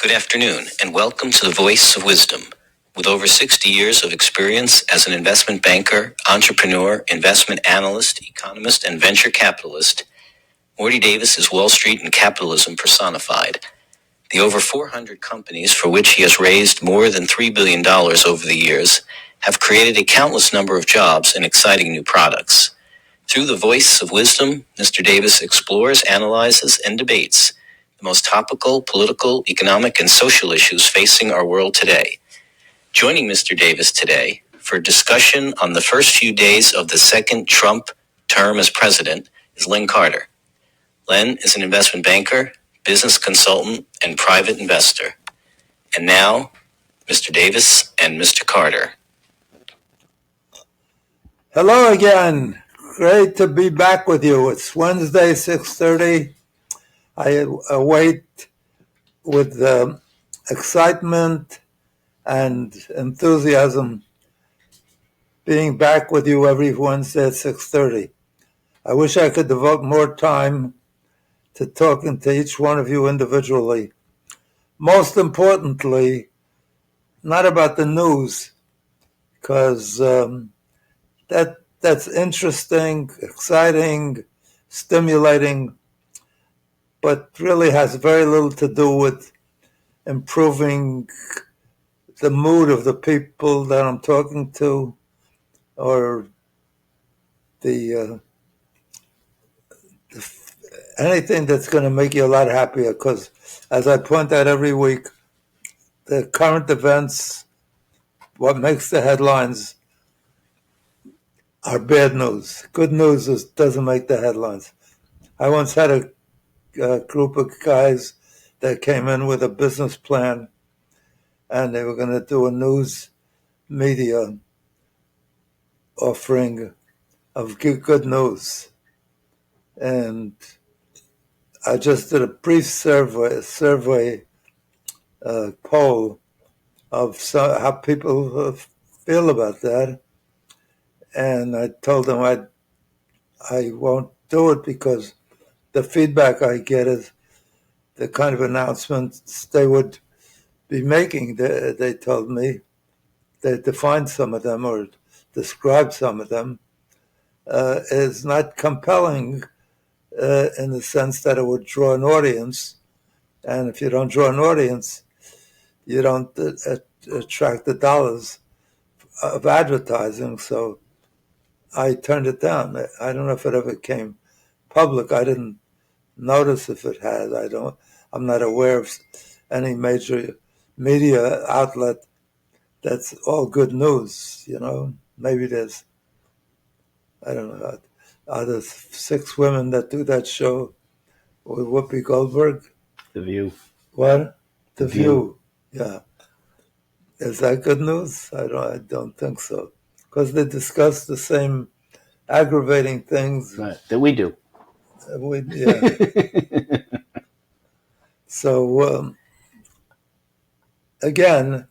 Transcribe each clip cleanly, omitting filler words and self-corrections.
Good afternoon, and welcome to the Voice of Wisdom. With over 60 years of experience as an investment banker, entrepreneur, investment analyst, economist, and venture capitalist, Morty Davis is Wall Street and capitalism personified. The over 400 companies for which he has raised more than $3 billion over the years have created a countless number of jobs and exciting new products. Through the Voice of Wisdom, Mr. Davis explores, analyzes, and debates the most topical, political, economic, and social issues facing our world today. Joining Mr. Davis today for discussion on the first few days of the second Trump term as president is Len Carter. Len is an investment banker, business consultant, and private investor. And now, Mr. Davis and Mr. Carter. Hello again. Great to be back with you. It's Wednesday, 6:30. I await with excitement and enthusiasm being back with you every Wednesday at 6:30. I wish I could devote more time to talking to each one of you individually. Most importantly, not about the news, because that's interesting, exciting, stimulating, but really has very little to do with improving the mood of the people that I'm talking to, or the anything that's going to make you a lot happier. Because, as I point out every week, the current events, what makes the headlines, are bad news. Good news doesn't make the headlines. I once had a group of guys that came in with a business plan, and they were going to do a news media offering of good news. And I just did a brief survey poll of how people feel about that. And I told them I won't do it because the feedback I get is the kind of announcements they would be making. They told me, they defined some of them or described some of them, is not compelling in the sense that it would draw an audience. And if you don't draw an audience, you don't attract the dollars of advertising. So I turned it down. I don't know if it ever came public. I didn't notice if it had. I'm not aware of any major media outlet that's all good news, Maybe there's, I don't know, are there 6 women that do that show with Whoopi Goldberg? The View. What? The View. Yeah. Is that good news? I don't think so. Because they discuss the same aggravating things. Right. That we do. Yeah. So, again,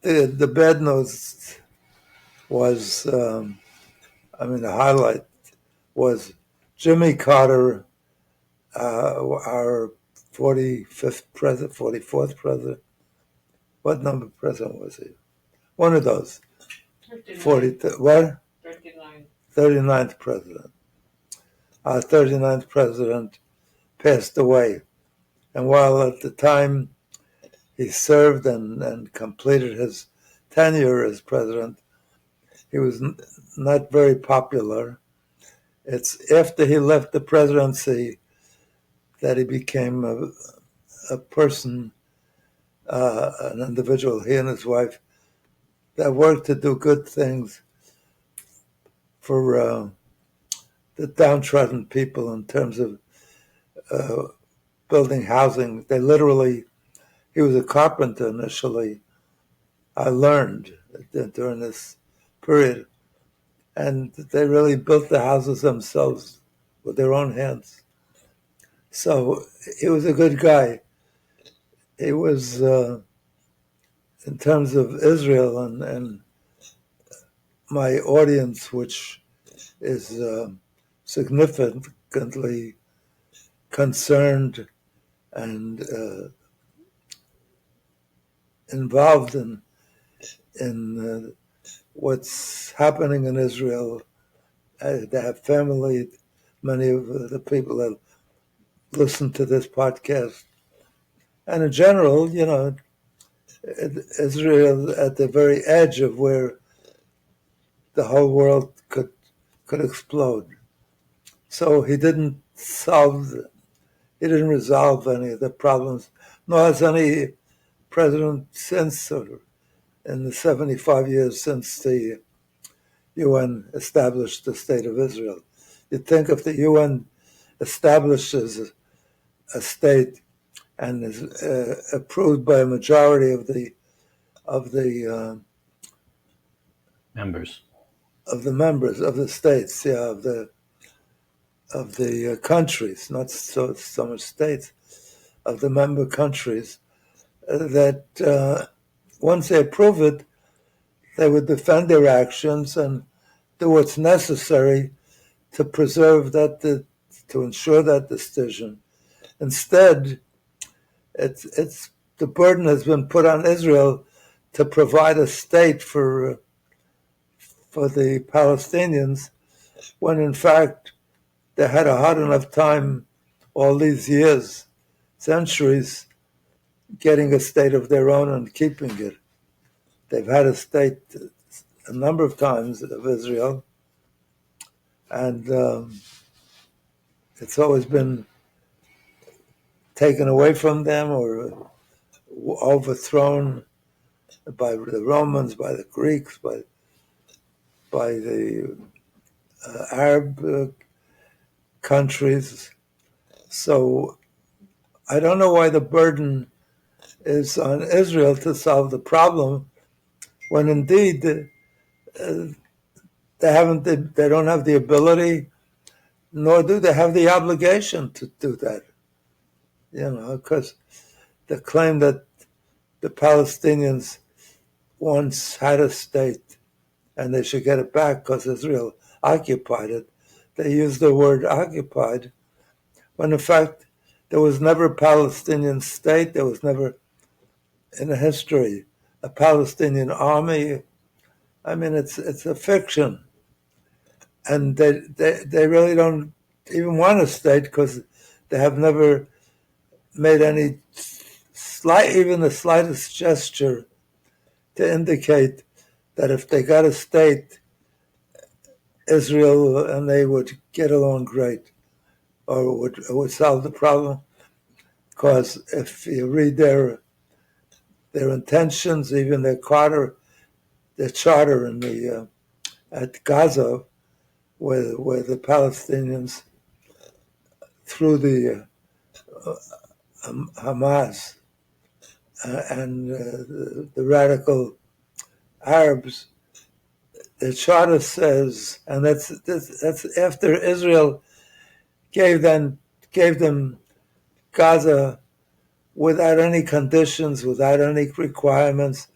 the bad news was, the highlight was Jimmy Carter, our 45th president, 44th president. What number president was he? One of those. 39. What? 39th president. Our 39th president passed away. And while at the time he served and completed his tenure as president, he was not very popular. It's after he left the presidency that he became a person, an individual, he and his wife, that worked to do good things for the downtrodden people in terms of building housing. He was a carpenter initially, I learned during this period. And they really built the houses themselves with their own hands. So he was a good guy. He was, in terms of Israel and my audience, which is significantly concerned and involved in what's happening in Israel. They have family. Many of the people that listen to this podcast, and in general, Israel at the very edge of where the whole world could explode. So he didn't resolve any of the problems, nor has any president since, in the 75 years since the UN established the State of Israel. You'd think if the UN establishes a state and is approved by a majority of the members of the states, of the countries, not so much states, of the member countries, that once they approve it, they would defend their actions and do what's necessary to preserve to ensure that decision. Instead, it's the burden has been put on Israel to provide a state for the Palestinians, when in fact they had a hard enough time all these years, centuries, getting a state of their own and keeping it. They've had a state a number of times of Israel, and it's always been taken away from them or overthrown by the Romans, by the Greeks, by the Arab countries. So I don't know why the burden is on Israel to solve the problem, when indeed they don't have the ability, nor do they have the obligation to do that. Because the claim that the Palestinians once had a state and they should get it back because Israel occupied it. They use the word occupied, when in fact there was never a Palestinian state. There was never in history a Palestinian army. I mean, it's a fiction, and they really don't even want a state because they have never made any even the slightest gesture to indicate that if they got a state, Israel and they would get along great, or would solve the problem. Because if you read their intentions, even their charter in at Gaza, where the Palestinians, through the Hamas and the radical Arabs, the charter says, and that's after Israel gave them Gaza without any conditions, without any requirements.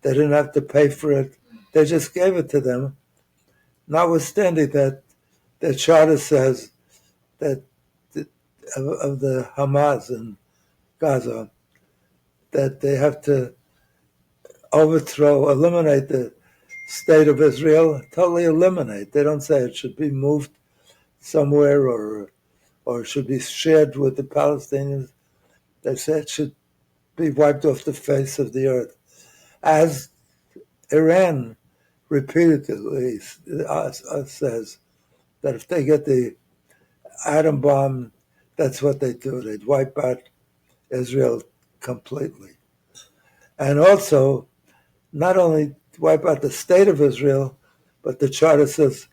They didn't have to pay for it. They just gave it to them, notwithstanding that the charter says that of the Hamas in Gaza, that they have to eliminate the state of Israel, totally eliminate. They don't say it should be moved somewhere or should be shared with the Palestinians. They say it should be wiped off the face of the earth. As Iran repeatedly says that if they get the atom bomb, that's what they do. They'd wipe out Israel completely. And also, not only wipe out the state of Israel, but the charter says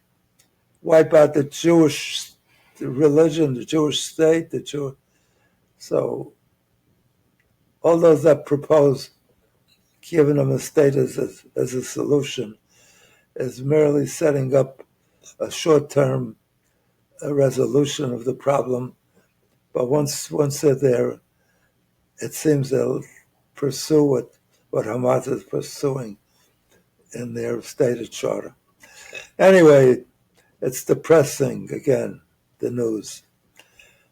wipe out the Jewish religion, the Jewish state, So all those that propose giving them a state as a solution is merely setting up a short-term resolution of the problem. But once they're there, it seems they'll pursue what Hamas is pursuing in their stated charter. Anyway, it's depressing, again, the news.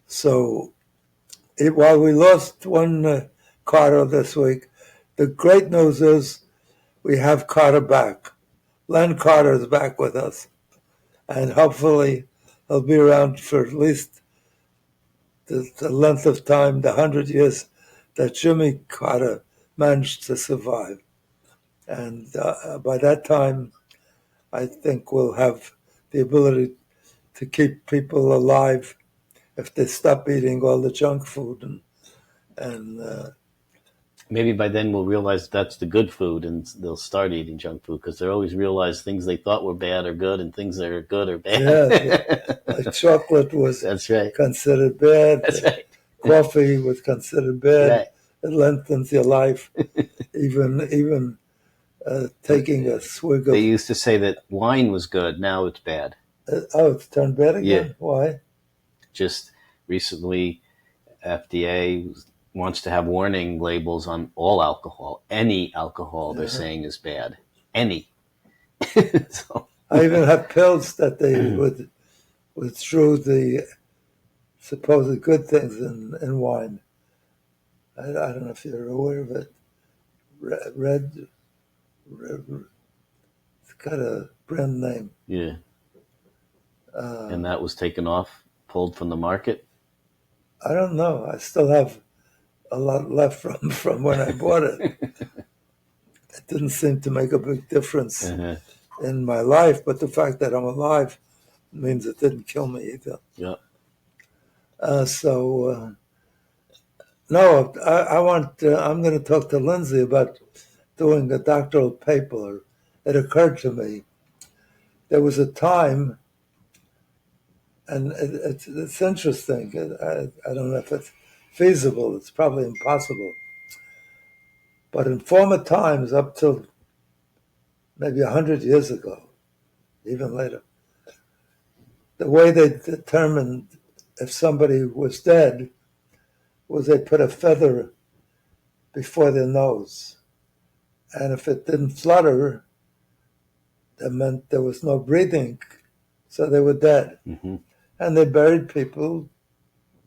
So while we lost one Carter this week, the great news is we have Carter back. Len Carter is back with us. And hopefully he'll be around for at least the length of time, the 100 years that Jimmy Carter managed to survive. And by that time, I think we'll have the ability to keep people alive if they stop eating all the junk food. And maybe by then we'll realize that's the good food and they'll start eating junk food because they'll always realize things they thought were bad are good and things that are good are bad. yeah, like chocolate was That's right. considered bad. That's right. Coffee was considered bad. Right. It lengthens your life. even taking a swig of... They used to say that wine was good. Now it's bad. It's turned bad again? Yeah. Why? Just recently, FDA wants to have warning labels on all alcohol. Any alcohol they're saying is bad. Any. So. I even have pills that they withdrew the supposed good things in wine. I don't know if you're aware of it. Red, it's got a brand name. Yeah. And that was taken off, pulled from the market? I don't know. I still have a lot left from when I bought it. It didn't seem to make a big difference in my life, but the fact that I'm alive means it didn't kill me either. Yeah. No, I'm going to talk to Lindsay about doing a doctoral paper. It occurred to me there was a time, and it's interesting. I don't know if it's feasible. It's probably impossible. But in former times, up till maybe 100 years ago, even later, the way they determined if somebody was dead was they put a feather before their nose. And if it didn't flutter, that meant there was no breathing, so they were dead. Mm-hmm. And they buried people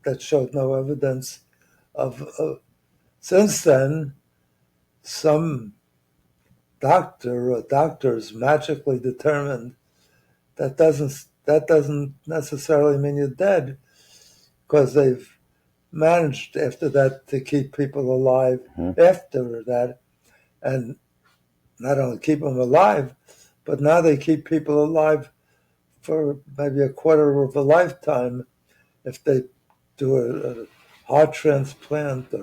that showed no evidence of. Since then, some doctor or doctors magically determined that doesn't necessarily mean you're dead, because they've managed after that to keep people alive after that, and not only keep them alive, but now they keep people alive for maybe a quarter of a lifetime if they do a heart transplant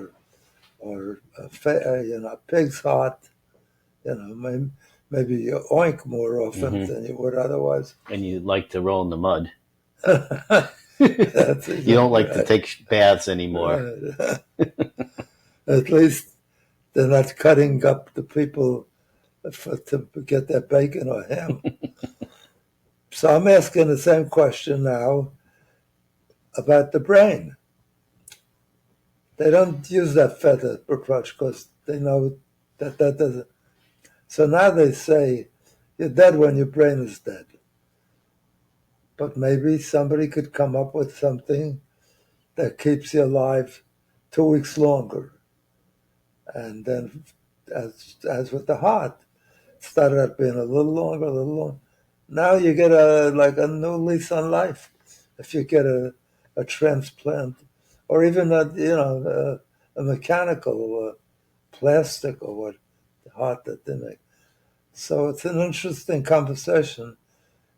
or a pig's heart. Maybe you oink more often than you would otherwise. And you like to roll in the mud. Exactly you don't like right. to take baths anymore. At least they're not cutting up the people to get their bacon or ham. So I'm asking the same question now about the brain. They don't use that feather approach because they know that doesn't. So now they say you're dead when your brain is dead. But maybe somebody could come up with something that keeps you alive 2 weeks longer. And then, as with the heart, it started out being a little longer. Now you get a new lease on life if you get a transplant, or even a mechanical plastic or what the heart that they make. So it's an interesting conversation.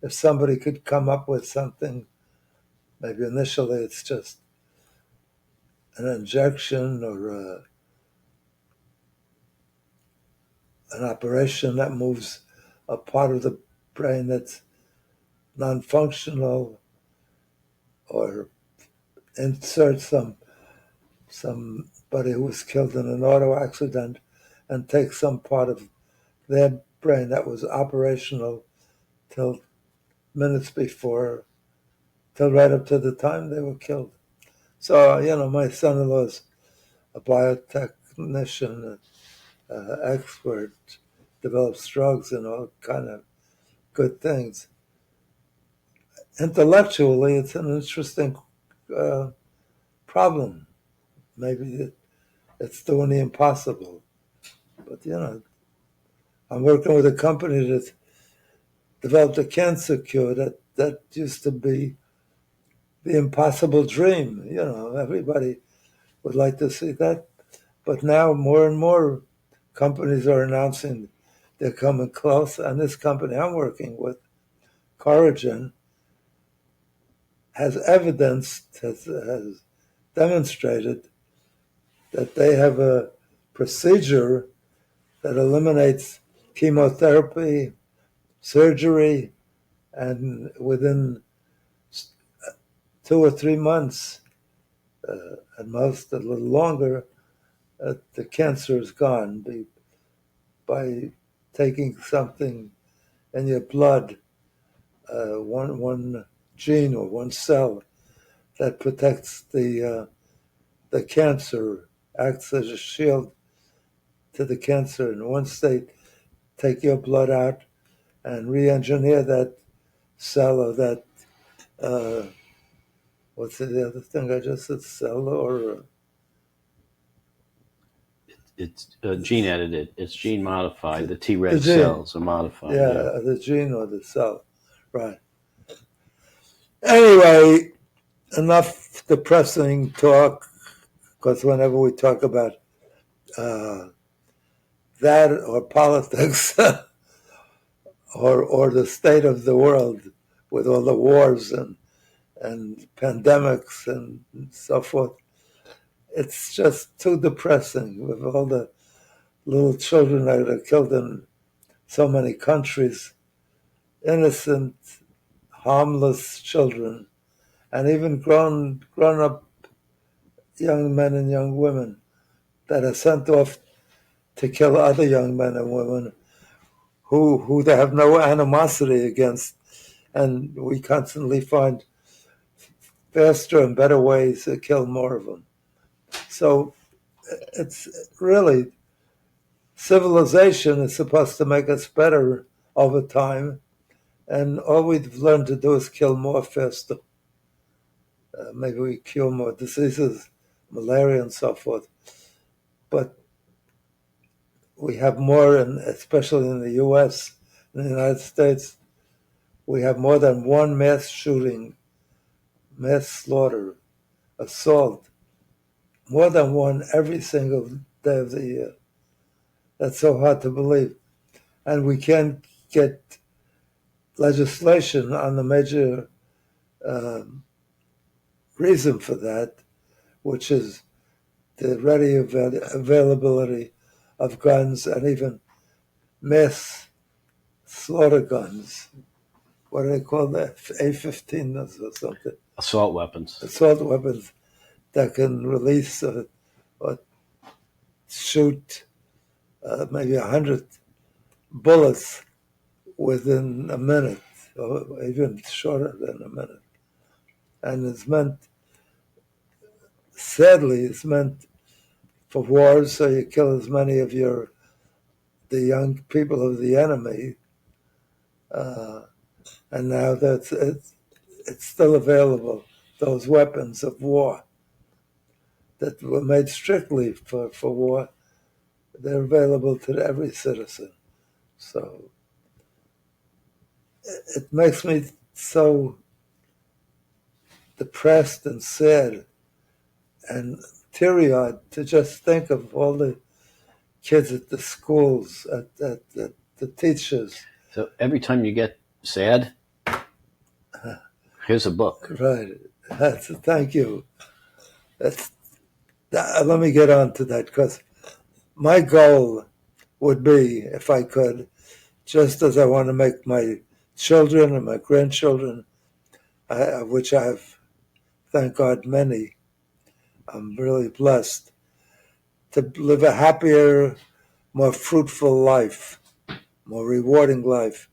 If somebody could come up with something, maybe initially it's just an injection or an operation that moves a part of the brain that's non-functional, or insert somebody who was killed in an auto accident and take some part of their brain that was operational till minutes before, till right up to the time they were killed. So, my son-in-law's a biotechnician, expert, develops drugs and all kind of good things. Intellectually, it's an interesting problem. Maybe it's doing the impossible, But I'm working with a company that developed a cancer cure that used to be the impossible dream. Everybody would like to see that. But now more and more companies are announcing they're coming close. And this company I'm working with, Coragen, has demonstrated that they have a procedure that eliminates chemotherapy, surgery, and within 2 or 3 months, at most a little longer, the cancer is gone by taking something in your blood, one gene or one cell that protects the cancer, acts as a shield to the cancer. And once they take your blood out and re-engineer that cell or that, what's the other thing I just said, cell or... It's gene edited. It's gene modified. The T-reg The gene. cells are modified. Yeah, the gene or the cell. Right. Anyway, enough depressing talk, because whenever we talk about that or politics or the state of the world with all the wars and pandemics and so forth, it's just too depressing with all the little children that are killed in so many countries, innocent, harmless children, and even grown up young men and young women that are sent off to kill other young men and women who they have no animosity against. And we constantly find faster and better ways to kill more of them. So it's really, civilization is supposed to make us better over time. And all we've learned to do is kill more faster. Maybe we cure more diseases, malaria and so forth. But we have more, especially in the U.S., in the United States, we have more than one mass shooting, mass slaughter, assault, more than one every single day of the year. That's so hard to believe. And we can't get legislation on the major reason for that, which is the ready availability of guns and even mass slaughter guns. What do they call that? A-15s or something. Assault weapons. Assault weapons that can release or shoot maybe 100 bullets within a minute, or even shorter than a minute. And sadly, it's meant for wars, so you kill as many of the young people of the enemy. And now it's still available, those weapons of war that were made strictly for war, they're available to every citizen. So it makes me so depressed and sad and teary-eyed to just think of all the kids at the schools, at the teachers. So every time you get sad, here's a book. Right. Thank you. Let me get on to that, because my goal would be, if I could, just as I want to make my children and my grandchildren, of which I have, thank God, many, I'm really blessed, to live a happier, more fruitful life, more rewarding life.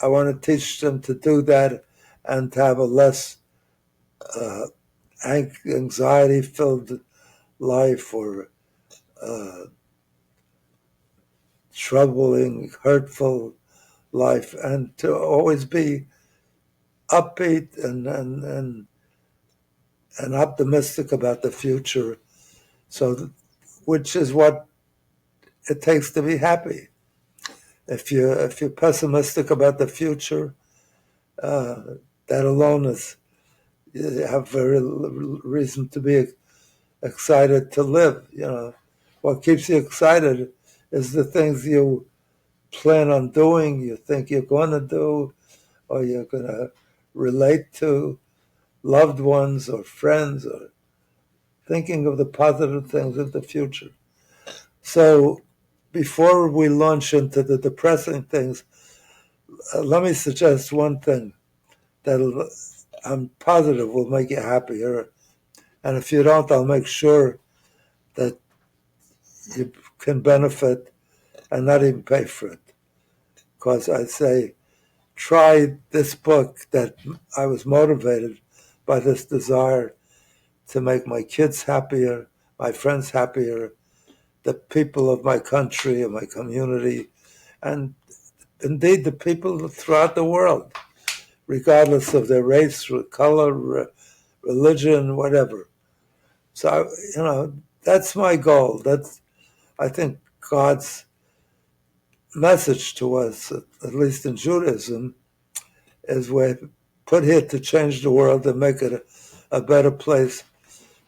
I want to teach them to do that and to have a less anxiety-filled life or troubling, hurtful life, and to always be upbeat and optimistic about the future. So, which is what it takes to be happy. If you're pessimistic about the future, that alone is, you have very reason to be excited to live. What keeps you excited is the things you plan on doing, you think you're going to do, or you're going to relate to loved ones or friends, or thinking of the positive things of the future. So before we launch into the depressing things, let me suggest one thing that I'm positive will make you happier. And if you don't, I'll make sure that you can benefit and not even pay for it. Because I say, try this book that I was motivated by this desire to make my kids happier, my friends happier, the people of my country and my community, and indeed the people throughout the world, regardless of their race, color, religion, whatever. So, that's my goal. That's, I think, God's message to us, at least in Judaism, is we're put here to change the world and make it a better place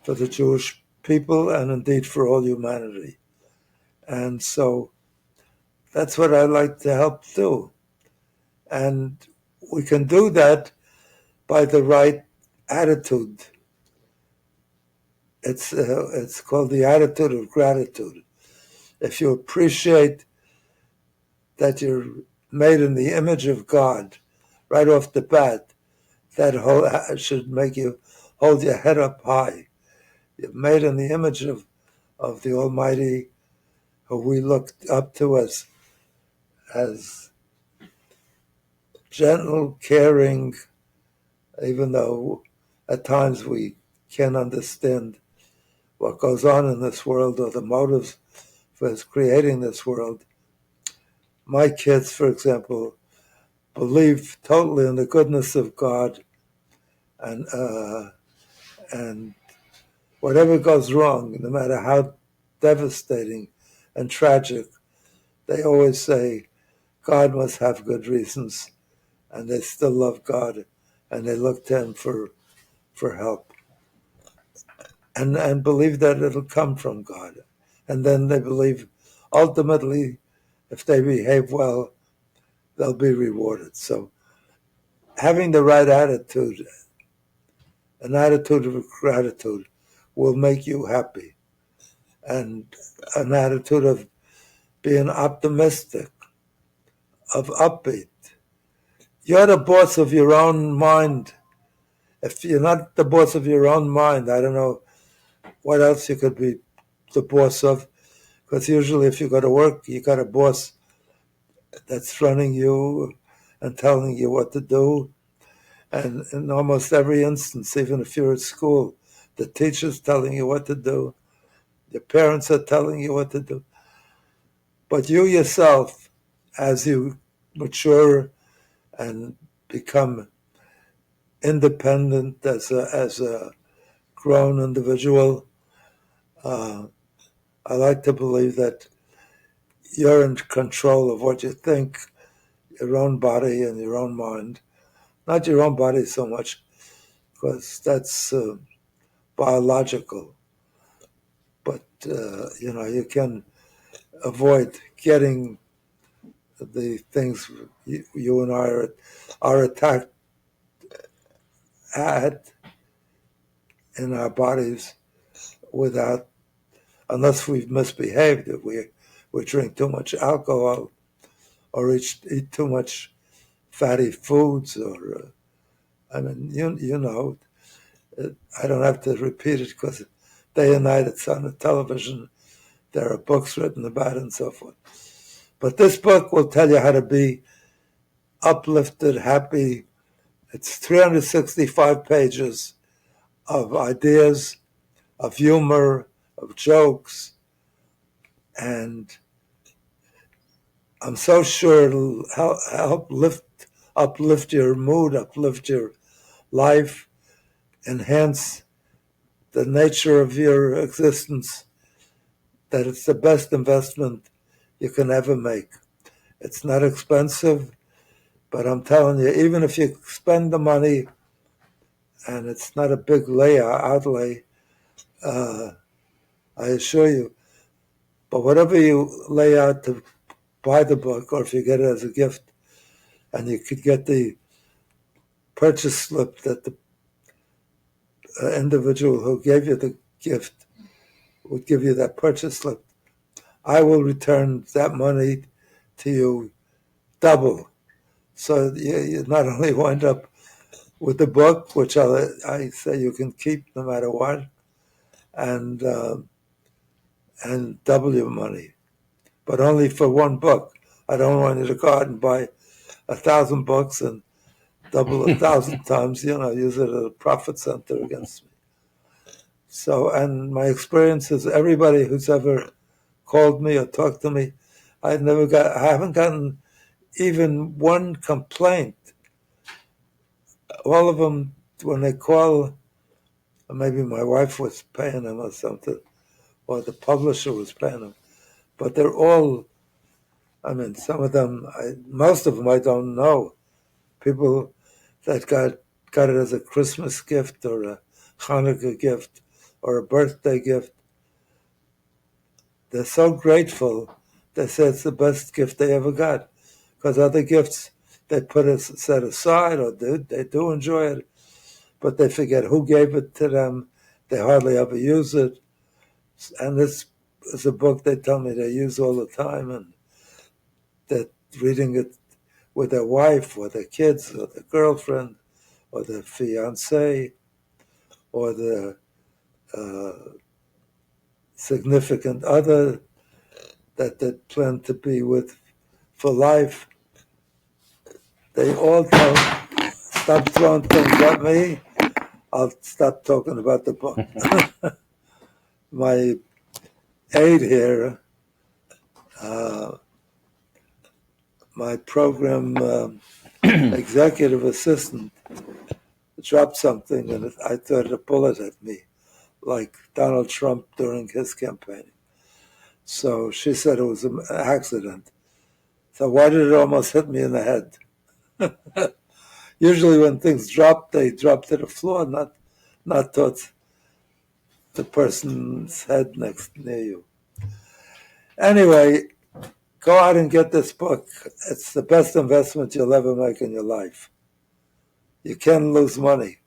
for the Jewish people and indeed for all humanity. And so that's what I like to help do. And we can do that by the right attitude. It's called the attitude of gratitude. If you appreciate that you're made in the image of God right off the bat, that should make you hold your head up high. You're made in the image of the Almighty, who we look up to as gentle, caring, even though at times we can't understand what goes on in this world or the motives for his creating this world. My kids, for example, believe totally in the goodness of God, and whatever goes wrong, no matter how devastating and tragic, they always say, God must have good reasons, and they still love God, and they look to him for help, and believe that it'll come from God. And then they believe, ultimately, if they behave well, they'll be rewarded. So having the right attitude, an attitude of gratitude, will make you happy. And an attitude of being optimistic, of upbeat. You're the boss of your own mind. If you're not the boss of your own mind, I don't know what else you could be the boss of. Because usually if you go to work, you got a boss that's running you and telling you what to do. And in almost every instance, even if you're at school, the teacher's telling you what to do. Your parents are telling you what to do. But you yourself, as you mature and become independent as a grown individual, I like to believe that you're in control of what you think, your own body and your own mind. Not your own body so much, because that's biological. But, you can avoid getting the things you and I are attacked at in our bodies unless we've misbehaved, if we drink too much alcohol or eat too much fatty foods, or, I don't have to repeat it because day and night it's on the television. There are books written about it and so forth. But this book will tell you how to be uplifted, happy. It's 365 pages of ideas, of humor, of jokes, and I'm so sure it'll help uplift your mood, uplift your life, enhance the nature of your existence, that it's the best investment you can ever make. It's not expensive, but I'm telling you, even if you spend the money and it's not a big outlay, I assure you, but whatever you lay out to buy the book, or if you get it as a gift, and you could get the purchase slip that the individual who gave you the gift would give you that purchase slip, I will return that money to you double. So you not only wind up with the book, which I say you can keep no matter what, and double your money, but only for one book. I don't want you to go out and buy 1,000 books and double 1,000 times, use it as a profit center against me. So, and my experience is everybody who's ever called me or talked to me, I haven't gotten even one complaint. All of them, when they call, maybe my wife was paying them or something, or the publisher was paying them, but they're all, some of them, most of them I don't know. People that got it as a Christmas gift or a Hanukkah gift or a birthday gift. They're so grateful. They say it's the best gift they ever got, because other gifts they set aside, or they do enjoy it, but they forget who gave it to them. They hardly ever use it. And this is a book they tell me they use all the time, and they're reading it with their wife or their kids or their girlfriend or their fiancé or their significant other that they plan to be with for life. They all stop throwing things at me. I'll stop talking about the book. My aide here, my program executive assistant, dropped something and I thought a bullet at me, like Donald Trump during his campaign. So she said it was an accident. So why did it almost hit me in the head? Usually when things drop, they drop to the floor, not towards the person's head near you. Anyway, go out and get this book. It's the best investment you'll ever make in your life. You can lose money.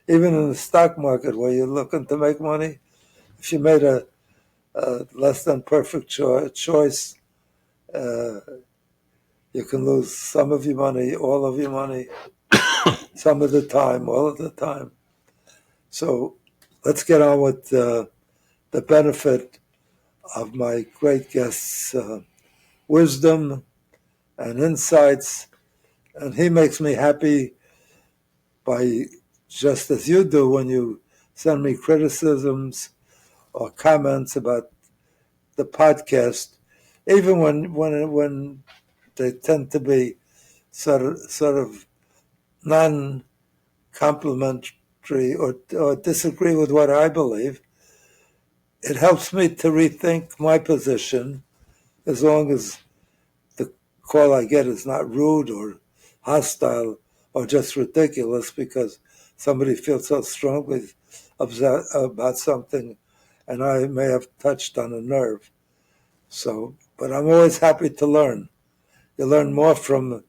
Even in the stock market where you're looking to make money, if you made a less than perfect choice, you can lose some of your money, all of your money, some of the time, all of the time. So let's get on with the benefit of my great guest's wisdom and insights. And he makes me happy by, just as you do when you send me criticisms or comments about the podcast, even when they tend to be sort of non-complimentary or disagree with what I believe, it helps me to rethink my position, as long as the call I get is not rude or hostile or just ridiculous because somebody feels so strongly about something and I may have touched on a nerve. So, but I'm always happy to learn. You learn more from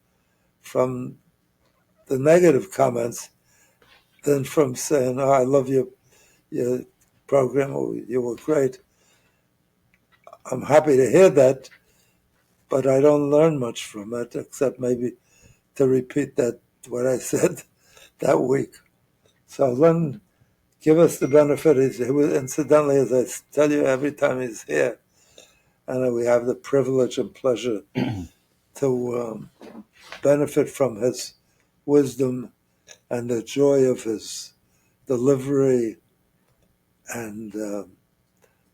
the negative comments than from saying, "Oh, I love your program. Oh, you were great." I'm happy to hear that, but I don't learn much from it, except maybe to repeat what I said that week. So Len, give us the benefit. He was, incidentally, as I tell you every time he's here, and we have the privilege and pleasure to benefit from his wisdom and the joy of his delivery and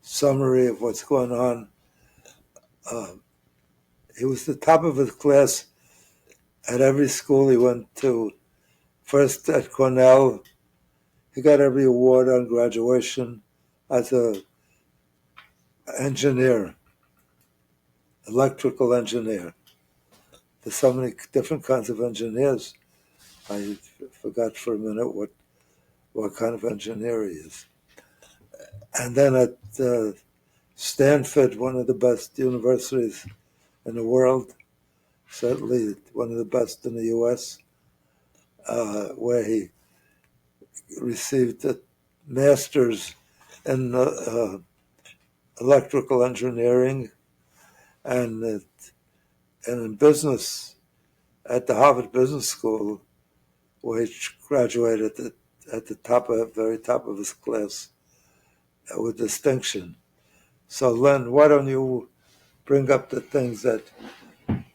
summary of what's going on. He was the top of his class at every school he went to. First at Cornell, he got every award on graduation as an engineer. electrical engineer. There's so many different kinds of engineers. I forgot for a minute what kind of engineer he is. And then at Stanford, one of the best universities in the world, certainly one of the best in the U.S., where he received a master's in electrical engineering and in business at the Harvard Business School, where he graduated at the very top of his class with distinction. So, Len, why don't you bring up the things that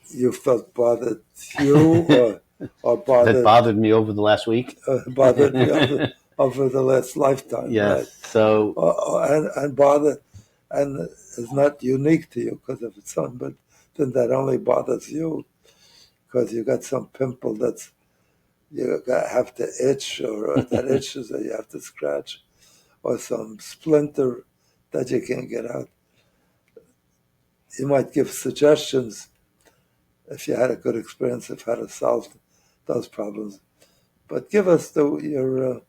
you felt bothered you or That bothered me over the last week. Bothered me over the last lifetime, Yes. right? So And bothered, and it's not unique to you because if it's something that only bothers you because you got some pimple that's you have to itch or that itches that you have to scratch or some splinter that you can't get out. You might give suggestions if you had a good experience of how to solve those problems. But give us your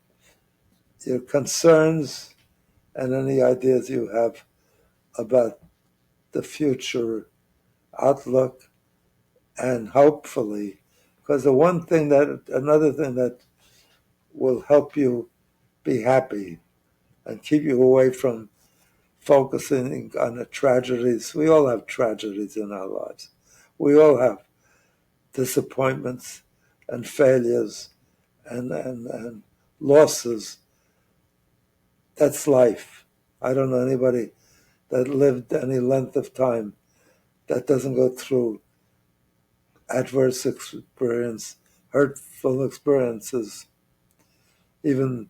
concerns and any ideas you have about the future outlook, and hopefully, because another thing that will help you be happy and keep you away from focusing on the tragedies. We all have tragedies in our lives. We all have disappointments and failures and losses. That's life. I don't know anybody that lived any length of time that doesn't go through adverse experience, hurtful experiences, even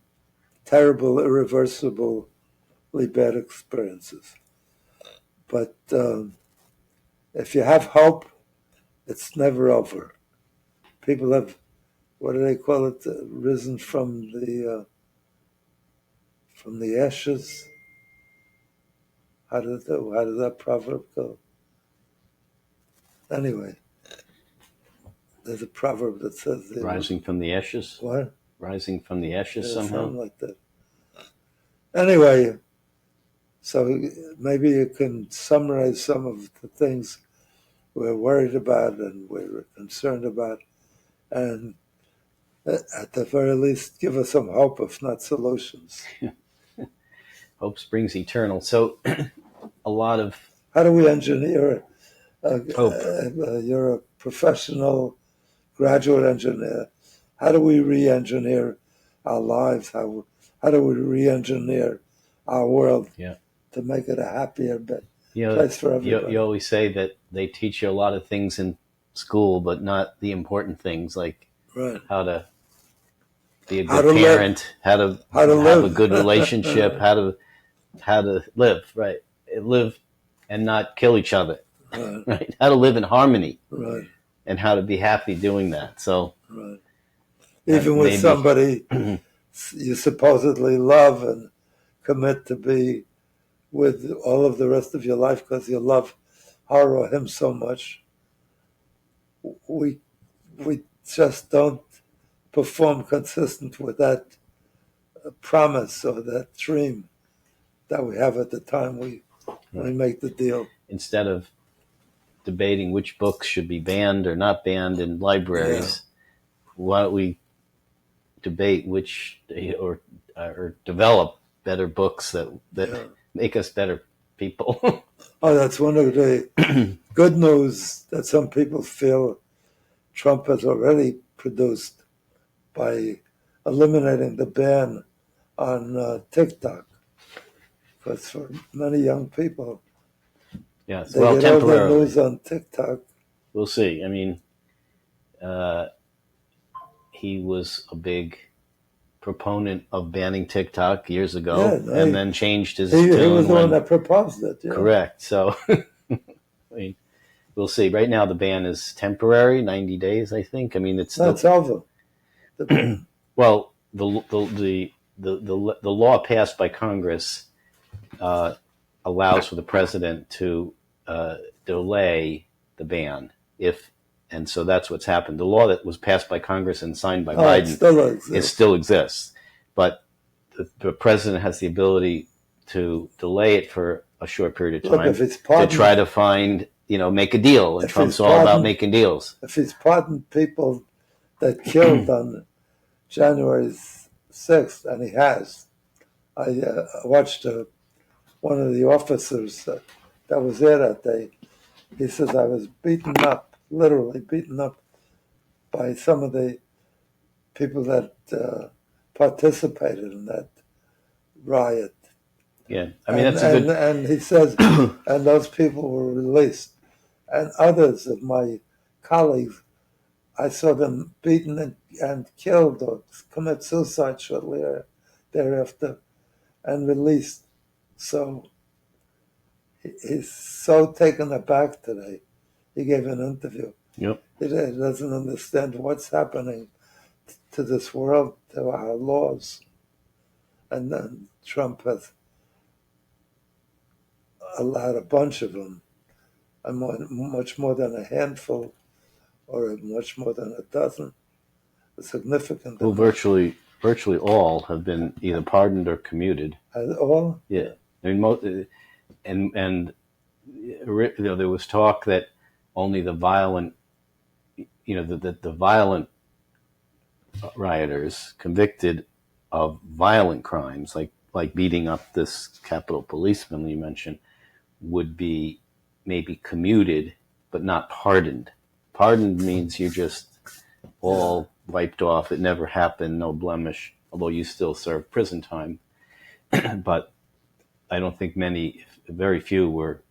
terrible, irreversibly bad experiences. But if you have hope, it's never over. People have, what do they call it, risen from the ashes. How does that proverb go? Anyway, there's a proverb that says rising from the ashes. What? Rising from the ashes somehow. Something like that. Anyway, so maybe you can summarize some of the things we're worried about and we're concerned about, and at the very least, give us some hope, if not solutions. Hope springs eternal. So, a lot of how do we engineer? Hope. You're a professional graduate engineer. How do we re-engineer our lives? How do we re-engineer our world to make it a happier place for everybody? You always say that they teach you a lot of things in school, but not the important things like how to be a good parent, how to have a good relationship, how to live, right? Live and not kill each other, right? How to live in harmony, and how to be happy doing that. So, even with somebody you supposedly love and commit to be with all of the rest of your life because you love her or him so much, we just don't perform consistent with that promise or that dream that we have at the time we make the deal. Instead of debating which books should be banned or not banned in libraries, why don't we debate which or develop better books that make us better people? Oh, that's one of the good news that some people feel Trump has already produced by eliminating the ban on TikTok. Because for many young people, they get all their news on TikTok. We'll see. I mean, he was a big proponent of banning TikTok years ago, and then changed his tune. He was the one that proposed it. Yeah. Correct. So, I mean, we'll see. Right now, the ban is temporary, 90 days, I think. I mean, it's over. Well, the law passed by Congress allows for the president to delay the ban and so that's what's happened. The law that was passed by Congress and signed by Biden still exists, but the president has the ability to delay it for a short period of time to try to find, make a deal. And Trump's all about making deals. If he's pardoned people that killed on January 6th, and he has, I watched one of the officers that was there that day. He says, I was beaten up, literally beaten up by some of the people that participated in that riot. Yeah, I mean, that's a good... And he says, and those people were released. And others of my colleagues, I saw them beaten and killed or commit suicide shortly thereafter and released. So he's so taken aback today. He gave an interview. Yep. He doesn't understand what's happening to this world, to our laws. And then Trump has allowed a bunch of them, and much more than a handful, or much more than a dozen, a significant Well, amount. virtually all have been either pardoned or commuted. All? Yeah. I mean, and there was talk that only the violent, the violent rioters convicted of violent crimes, like beating up this Capitol policeman you mentioned, would be maybe commuted, but not pardoned. Pardoned means you're just all wiped off. It never happened, no blemish, although you still serve prison time. But I don't think very few were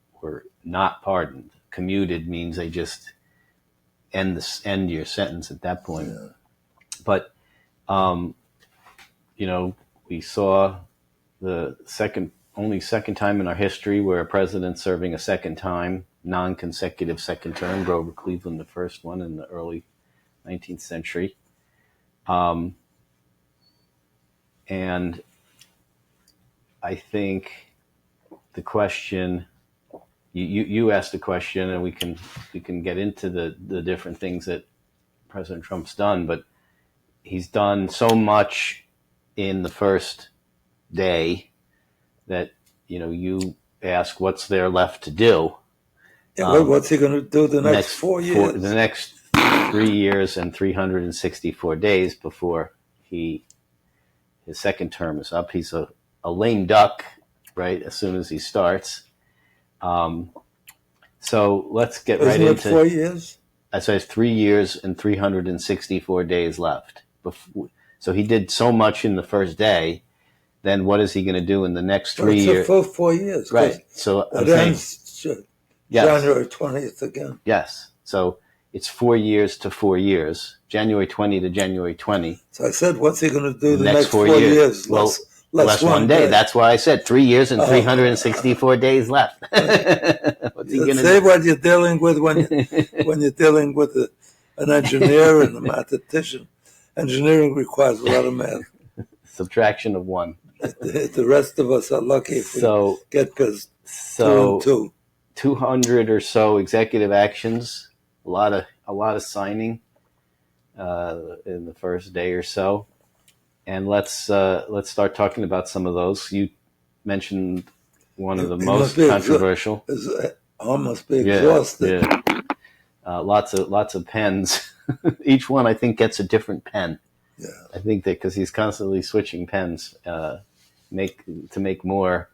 not pardoned. Commuted means they just end your sentence at that point. Yeah. But, we saw the only second time in our history where a president serving a second time, non-consecutive second term, Grover Cleveland, the first one in the early 19th century. And I think the question, you asked the question, and we can get into the different things that President Trump's done, but he's done so much in the first day that, you ask what's there left to do. Yeah, what's he going to do the next 4 years? The next 3 years and 364 days before his second term is up. He's a lame duck, right, as soon as he starts. So let's get right into... 4 years? I say 3 years and 364 days left. So he did so much in the first day. Then what is he going to do in the next 3 years? It's a full 4 years. Right. So it ends January 20th again. Yes. So it's 4 years to 4 years, January 20 to January 20. So I said, what's he going to do the next 4 years? Well, less one day. That's why I said 3 years and 364 days left. What's he going to say what you're dealing with when you're dealing with an engineer and a mathematician. Engineering requires a lot of math. Subtraction of one. The rest of us are lucky if we get past 2 and 2. 200 or so executive actions, a lot of signing in the first day or so, and let's start talking about some of those. You mentioned one of the most controversial. Almost be exhausted. Yeah. Lots of pens. Each one, I think, gets a different pen. Yeah. I think that because he's constantly switching pens, to make more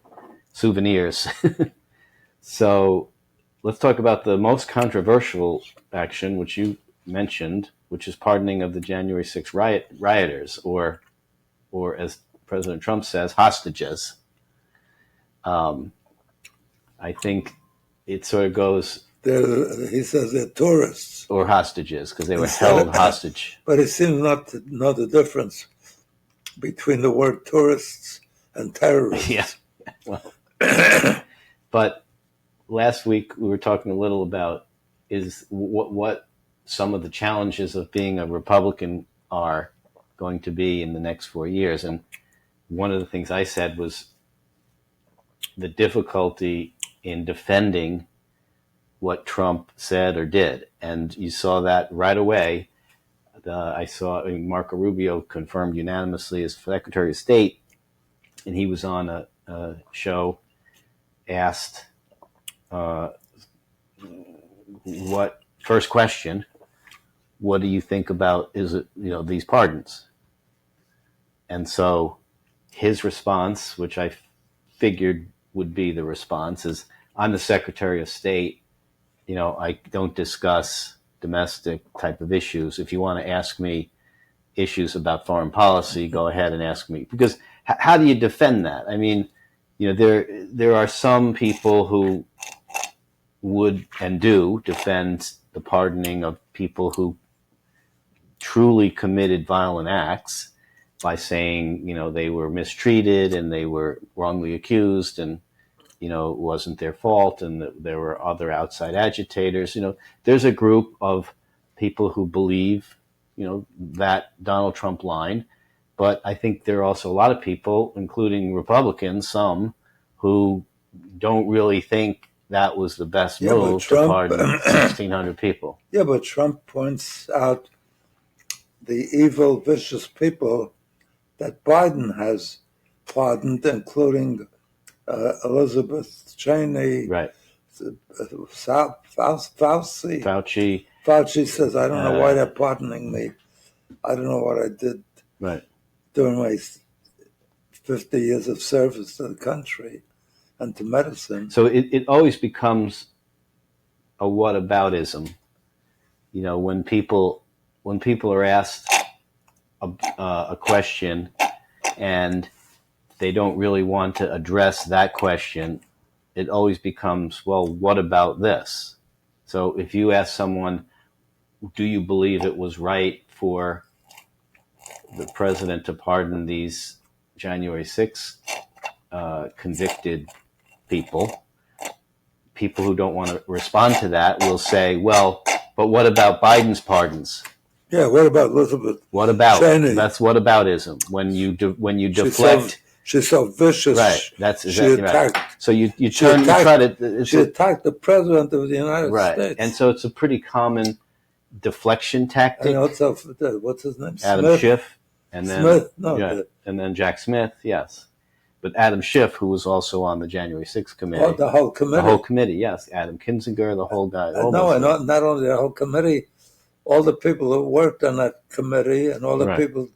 souvenirs. So let's talk about the most controversial action, which you mentioned, which is pardoning of the January 6th rioters, or as President Trump says, hostages. I think it sort of goes... he says they're tourists. Or hostages, because they were held hostage. But he seems not to know the difference between the word tourists and terrorists. Yeah. Well, but last week we were talking a little about is what some of the challenges of being a Republican are going to be in the next 4 years. And one of the things I said was the difficulty in defending what Trump said or did. And you saw that right away. Marco Rubio confirmed unanimously as Secretary of State, and he was on a show, asked what first question, what do you think about these pardons? And so his response, which I figured would be the response, is I'm the Secretary of State. I don't discuss domestic type of issues. If you want to ask me issues about foreign policy, go ahead and ask me. Because how do you defend that? I mean, there are some people who would and do defend the pardoning of people who truly committed violent acts by saying, they were mistreated and they were wrongly accused and, it wasn't their fault and there were other outside agitators. There's a group of people who believe, that Donald Trump line. But I think there are also a lot of people, including Republicans, some, who don't really think that was the best move to pardon 1,600 people. Yeah, but Trump points out the evil, vicious people that Biden has pardoned, including Elizabeth Cheney, right? Fauci. Fauci says, I don't know why they're pardoning me. I don't know what I did during my 50 years of service to the country and to medicine. So it always becomes a whataboutism. When people are asked a question and they don't really want to address that question, it always becomes, well, what about this? So if you ask someone, do you believe it was right for the president to pardon these January 6th convicted people who don't want to respond to that will say, well, but what about Biden's pardons? Yeah, what about Elizabeth? What about Cheney? That's whataboutism. When you deflect, she's so vicious. Right. That's exactly right. So you try to. She attacked the president of the United States. And so it's a pretty common deflection tactic. What's his name? Adam Schiff, and then Smith. And then Jack Smith. Yes, but Adam Schiff, who was also on the January 6th committee. Oh, the whole committee. The whole committee. Yes, Adam Kinzinger, the whole guy. Not only the whole committee. All the people who worked on that committee and all the people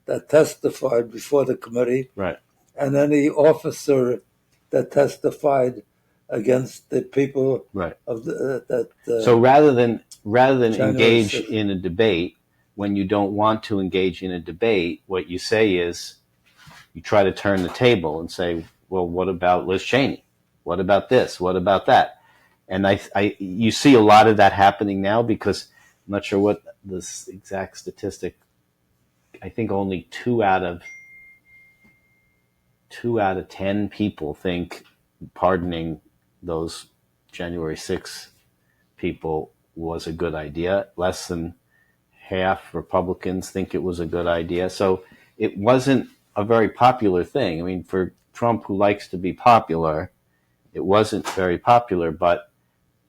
that testified before the committee, and any officer that testified against the people of that. So rather than engage in a debate, when you don't want to engage in a debate, what you say is you try to turn the table and say, well, what about Liz Cheney? What about this? What about that? And you see a lot of that happening now because I'm not sure what this exact statistic. I think only 2 out of 10 people think pardoning those January 6th people was a good idea. Less than half Republicans think it was a good idea. So it wasn't a very popular thing. I mean, for Trump, who likes to be popular, it wasn't very popular, but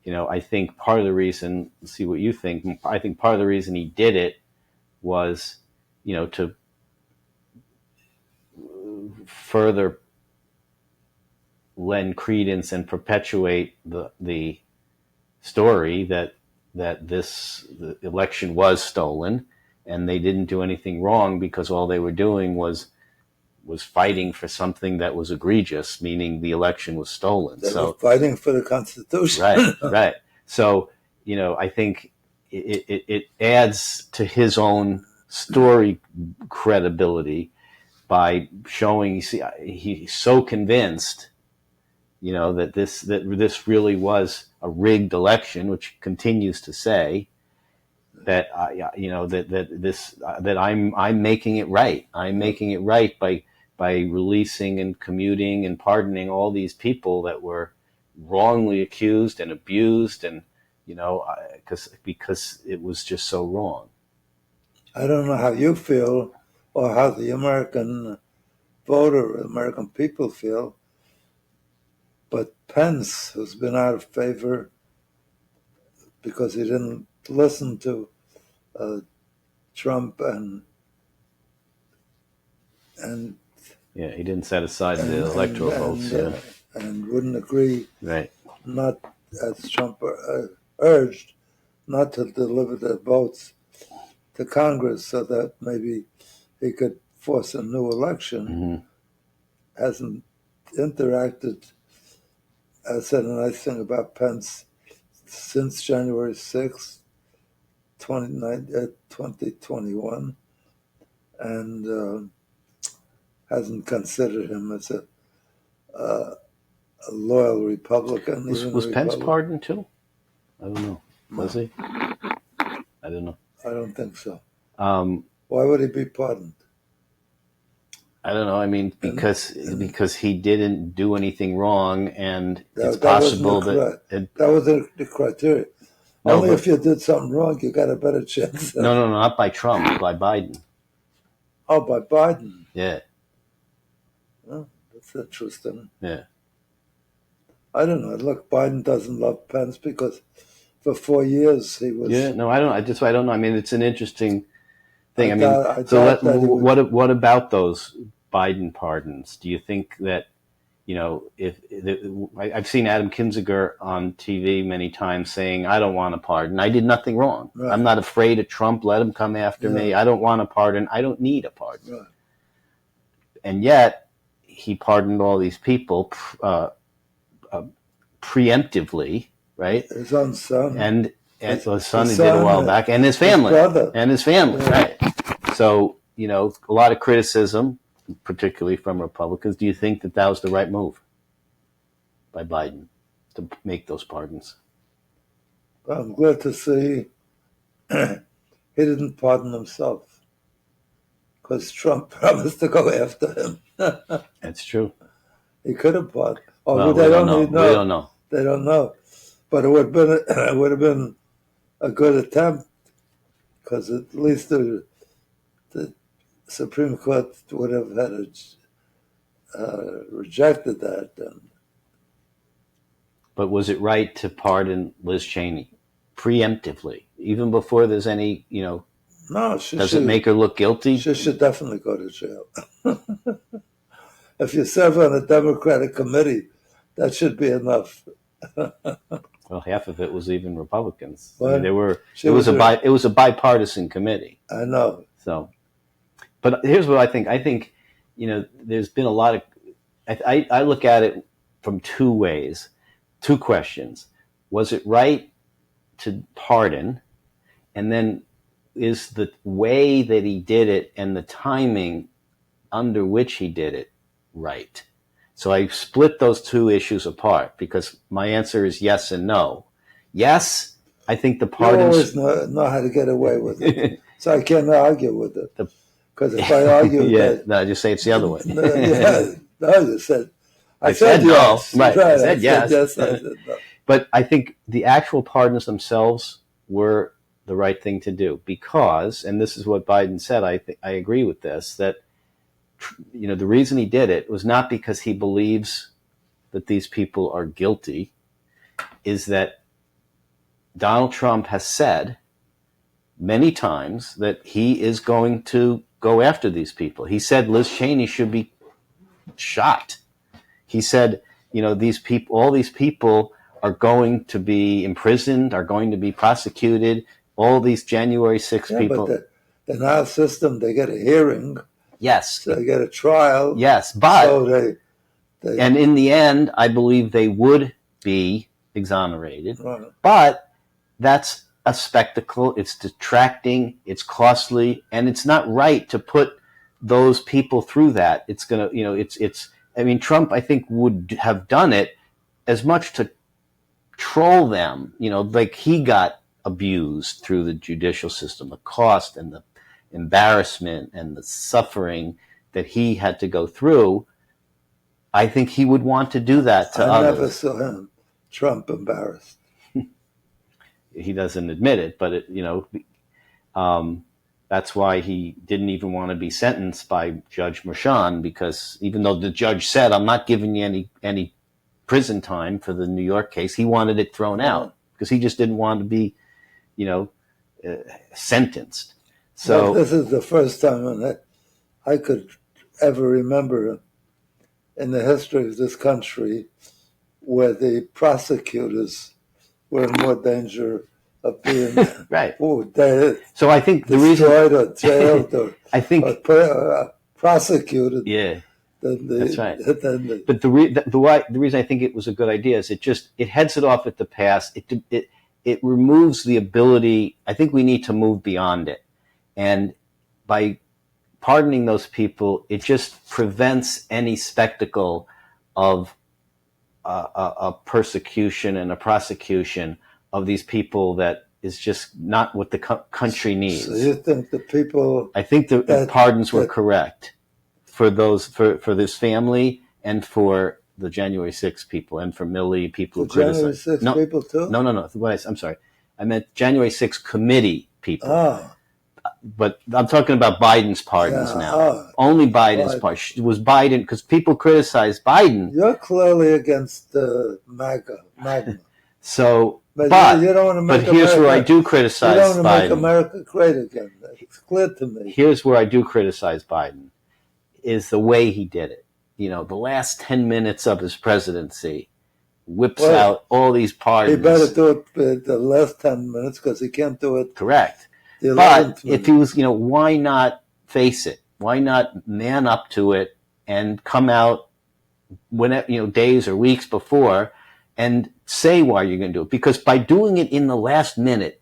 I think part of the reason, see what you think, I think part of the reason he did it was, to further lend credence and perpetuate the story that the election was stolen and they didn't do anything wrong because all they were doing was fighting for something that was egregious, meaning the election was stolen. They were fighting for the Constitution. Right. So, I think it adds to his own story credibility by showing, he's so convinced, that this really was a rigged election, which continues to say that, that I'm making it right. I'm making it right by releasing and commuting and pardoning all these people that were wrongly accused and abused, and because it was just so wrong. I don't know how you feel or how the American voter, American people feel, but Pence, who's been out of favor because he didn't listen to Trump and Yeah, he didn't set aside the electoral votes. Yeah. And wouldn't agree, Right. not as Trump urged, not to deliver the votes to Congress so that maybe he could force a new election. Mm-hmm. Hasn't interacted, said a nice thing about Pence since January 6th, 2021, and hasn't considered him as a loyal Republican. Was Pence pardoned too? I don't know. Was he? I don't know. I don't think so. Why would he be pardoned? I don't know. I mean, because he didn't do anything wrong, and it's possible that that was the criteria. No, only if you did something wrong, you got a better chance. No, not by Trump, by Biden. Oh, by Biden. Yeah. Oh, that's interesting. Yeah. I don't know. Look, Biden doesn't love Pence because for 4 years he was. Yeah. No, I don't. I don't know. I mean, it's an interesting thing. What about those Biden pardons? Do you think that, I've seen Adam Kinzinger on TV many times saying, I don't want a pardon. I did nothing wrong. Right. I'm not afraid of Trump. Let him come after me. I don't want a pardon. I don't need a pardon. Right. And yet he pardoned all these people preemptively, right? His own son. And his son he did a while back, and his family. His brother. And his family, right. So, a lot of criticism, particularly from Republicans. Do you think that was the right move by Biden to make those pardons? Well, I'm glad to see he didn't pardon himself because Trump promised to go after him. That's true. He could have pardoned. Well, we don't know. We don't know. They don't know. But it would have been a good attempt because at least the Supreme Court would have had rejected that. But was it right to pardon Liz Cheney preemptively, even before there's any, No, does it make her look guilty? She should definitely go to jail. If you serve on a Democratic committee, that should be enough. Well, half of it was even Republicans. Well, I mean, it was a bipartisan committee. I know. So, but here's what I think. I think, there's been a lot of. I look at it from two ways, two questions. Was it right to pardon, and then is the way that he did it and the timing under which he did it right? So I split those two issues apart because my answer is yes and no. Yes, I think the pardons... You always know how to get away with it. So I can't argue with it. Because if I argue I just say it's the other way. You said... I said yes. No. Right. I said yes. I said no. But I think the actual pardons themselves were the right thing to do because, and this is what Biden said, I agree with this, that the reason he did it was not because he believes that these people are guilty, is that Donald Trump has said many times that he is going to go after these people. He said Liz Cheney should be shot. He said, all these people are going to be imprisoned, are going to be prosecuted. All these January 6th people. But in our system, they get a hearing. Yes. So they get a trial. Yes, but so they and in the end, I believe they would be exonerated. Right. But that's a spectacle. It's detracting. It's costly, and it's not right to put those people through that. It's gonna, it's. I mean, Trump, I think, would have done it as much to troll them. Like he got abused through the judicial system, the cost and the embarrassment and the suffering that he had to go through. I think he would want to do that to others. I never saw him, Trump, embarrassed. He doesn't admit it, but that's why he didn't even want to be sentenced by Judge Merchan, because even though the judge said, I'm not giving you any prison time for the New York case, he wanted it thrown out. because he just didn't want to be, sentenced. So this is the first time that I could ever remember in the history of this country where the prosecutors were in more danger of being right. They so I think the destroyed reason or jailed or, I think prosecuted. Yeah, that's right. Than But the reason I think it was a good idea is it heads it off at the pass. It removes the ability. I think we need to move beyond it, and by pardoning those people, it just prevents any spectacle of a persecution and a prosecution of these people that is just not what the country needs. So you think the people? I think the pardons were correct for this family and for the January 6th people and for Milley people who criticized. January 6th people too? No. I'm sorry. I meant January 6th committee people. But I'm talking about Biden's pardons now. Only Biden's pardons. It was Biden, because people criticized Biden. You're clearly against MAGA. So, but you don't want to make here's where I do criticize Biden. You don't want to make America great again. It's clear to me. Here's where I do criticize Biden, is the way he did it. The last 10 minutes of his presidency whips out all these pardons. He better do it the last 10 minutes because he can't do it. Correct. But if he was, why not face it? Why not man up to it and come out days or weeks before and say why you're going to do it? Because by doing it in the last minute,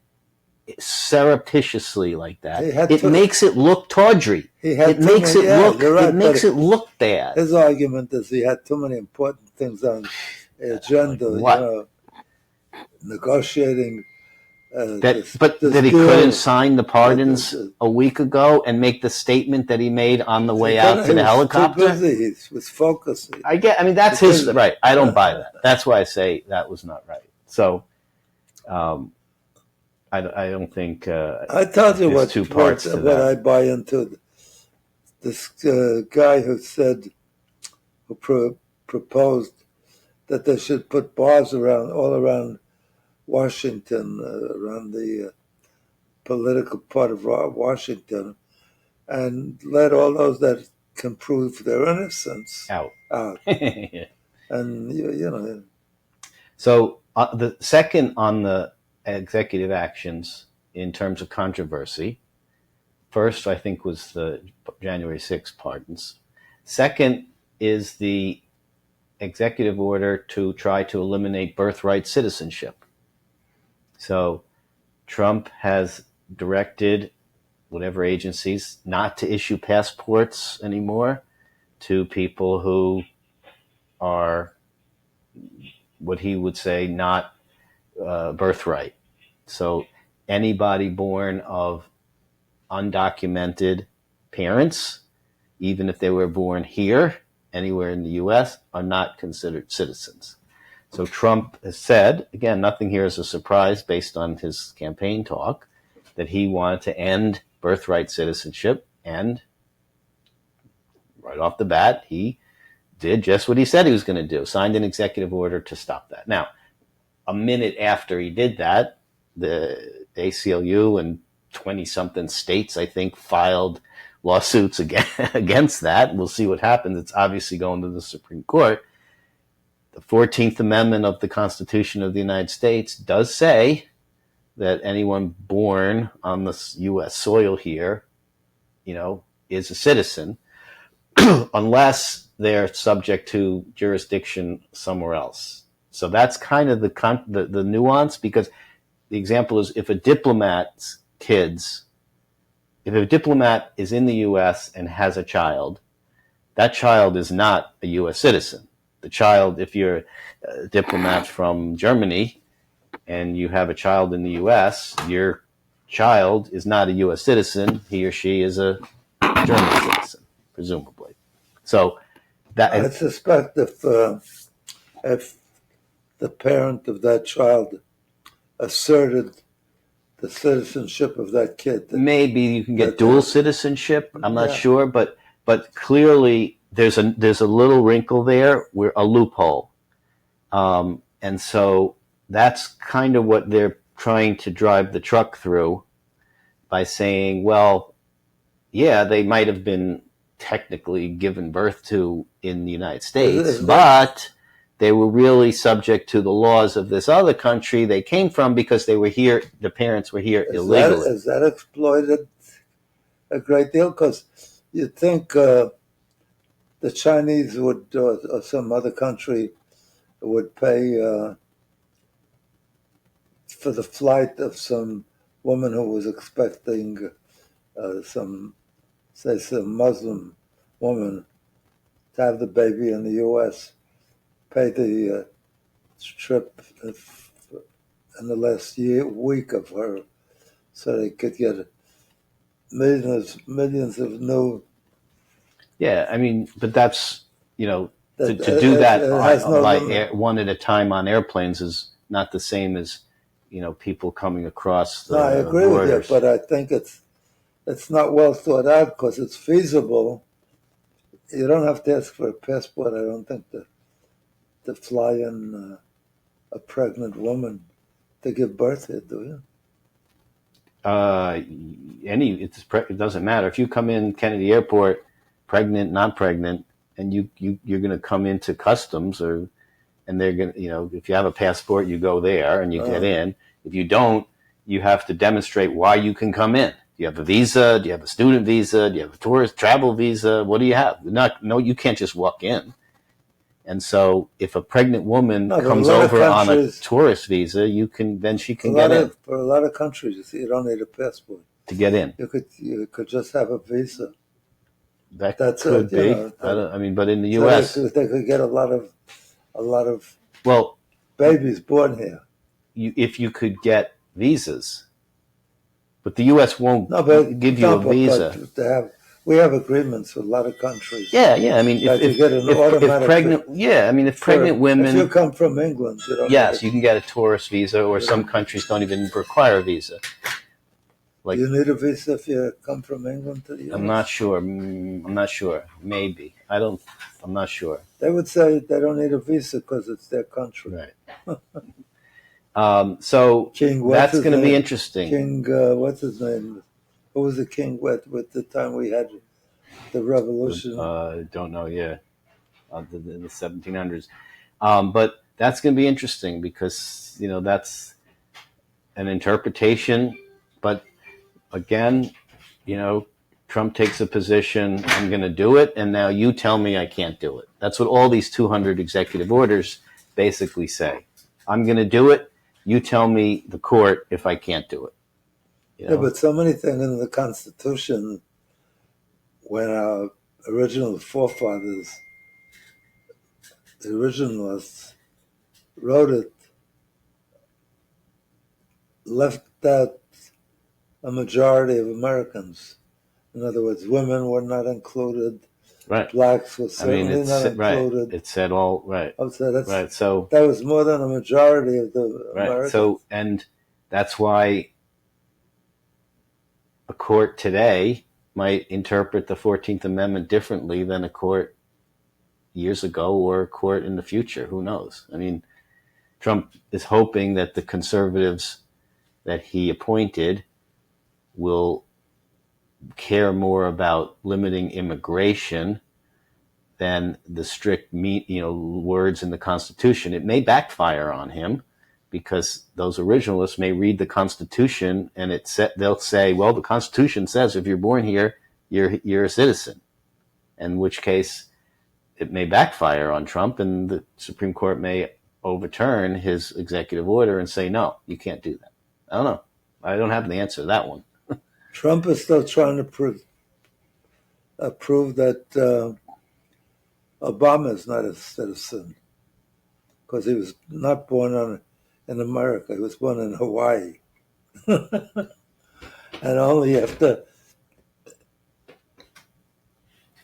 surreptitiously like that, it makes it look tawdry. It makes it look bad. His argument is he had too many important things on the agenda. Negotiating. That he couldn't sign the pardons a week ago and make the statement that he made on the way out to the helicopter. Too busy. He was focusing. That's his right. I don't buy that. That's why I say that was not right. So, I don't think. I told you what I buy into. This guy who proposed that they should put bars all around Washington, around the political part of Washington, and let all those that can prove their innocence out. And So the second on the executive actions in terms of controversy, first I think was the January 6th pardons. Second is the executive order to try to eliminate birthright citizenship. So Trump has directed whatever agencies not to issue passports anymore to people who are what he would say not birthright. So anybody born of undocumented parents, even if they were born here, anywhere in the U.S., are not considered citizens. So Trump has said, again, nothing here is a surprise based on his campaign talk, that he wanted to end birthright citizenship, and right off the bat, he did just what he said he was going to do, signed an executive order to stop that. Now, a minute after he did that, the ACLU and 20-something states, I think, filed lawsuits against that. We'll see what happens. It's obviously going to the Supreme Court. The 14th Amendment of the Constitution of the United States does say that anyone born on the U.S. soil here, is a citizen, unless they're subject to jurisdiction somewhere else. So that's kind of the nuance, because the example is if a diplomat is in the U.S. and has a child, that child is not a U.S. citizen. The child, if you're a diplomat from Germany and you have a child in the U.S., your child is not a U.S. citizen. He or she is a German citizen, presumably. So that I suspect if the parent of that child asserted the citizenship of that kid, maybe you can get dual citizenship. I'm not sure, but clearly there's a little wrinkle there, a loophole, and so that's kind of what they're trying to drive the truck through by saying, well, yeah, they might have been technically given birth to in the United States, but they were really subject to the laws of this other country they came from because they were here, the parents were here illegally. Is that exploited a great deal? Because you'd think the Chinese would, or some other country would pay for the flight of some woman who was expecting some Muslim woman to have the baby in the U.S., pay the trip in the last week of her, so they could get millions of new. Yeah, I mean, but that's, to do that one at a time on airplanes is not the same as, people coming across the borders. No, I agree with you, but I think it's not well thought out because it's feasible. You don't have to ask for a passport, I don't think, to fly in a pregnant woman to give birth here, do you? It doesn't matter. If you come in Kennedy Airport, pregnant, not pregnant, and you're going to come into customs, and they're going to, if you have a passport, you go there and you get in. If you don't, you have to demonstrate why you can come in. Do you have a visa? Do you have a student visa? Do you have a tourist travel visa? What do you have? No, you can't just walk in. And so, if a pregnant woman comes over on a tourist visa, she can get in. For a lot of countries, you don't need a passport to get in. You could just have a visa. That could be. But in the U.S., they could get a lot of babies born here. If you could get visas, but the U.S. won't give you a visa. We have agreements with a lot of countries. Yeah. I mean, if pregnant women, if you come from England, you can get a tourist visa, or some countries don't even require a visa. Like, you need a visa if you come from England to the U.S.? I'm not sure. Maybe. I'm not sure. They would say they don't need a visa because it's their country. Right. So that's going to be interesting. King, what's his name? Who was the king with the time we had the revolution? Don't know. Yeah, in the 1700s. But that's going to be interesting because that's an interpretation. But again, Trump takes a position. I'm going to do it, and now you tell me I can't do it. That's what all these 200 executive orders basically say. I'm going to do it. You tell me, the court, if I can't do it. Yeah, but so many things in the Constitution, when our original forefathers, the originalists, wrote it, left out a majority of Americans. In other words, women were not included. Right. Blacks were certainly not included. Right. It said all right. Right. So that was more than a majority of the Americans. So, and that's why a court today might interpret the 14th Amendment differently than a court years ago or a court in the future. Who knows? I mean, Trump is hoping that the conservatives that he appointed will care more about limiting immigration than the strict words in the Constitution. It may backfire on him because those originalists may read the Constitution and they'll say, well, the Constitution says if you're born here, you're a citizen. In which case it may backfire on Trump and the Supreme Court may overturn his executive order and say, no, you can't do that. I don't know. I don't have the answer to that one. Trump is still trying to prove that Obama is not a citizen because he was not born in America. He was born in Hawaii. And only after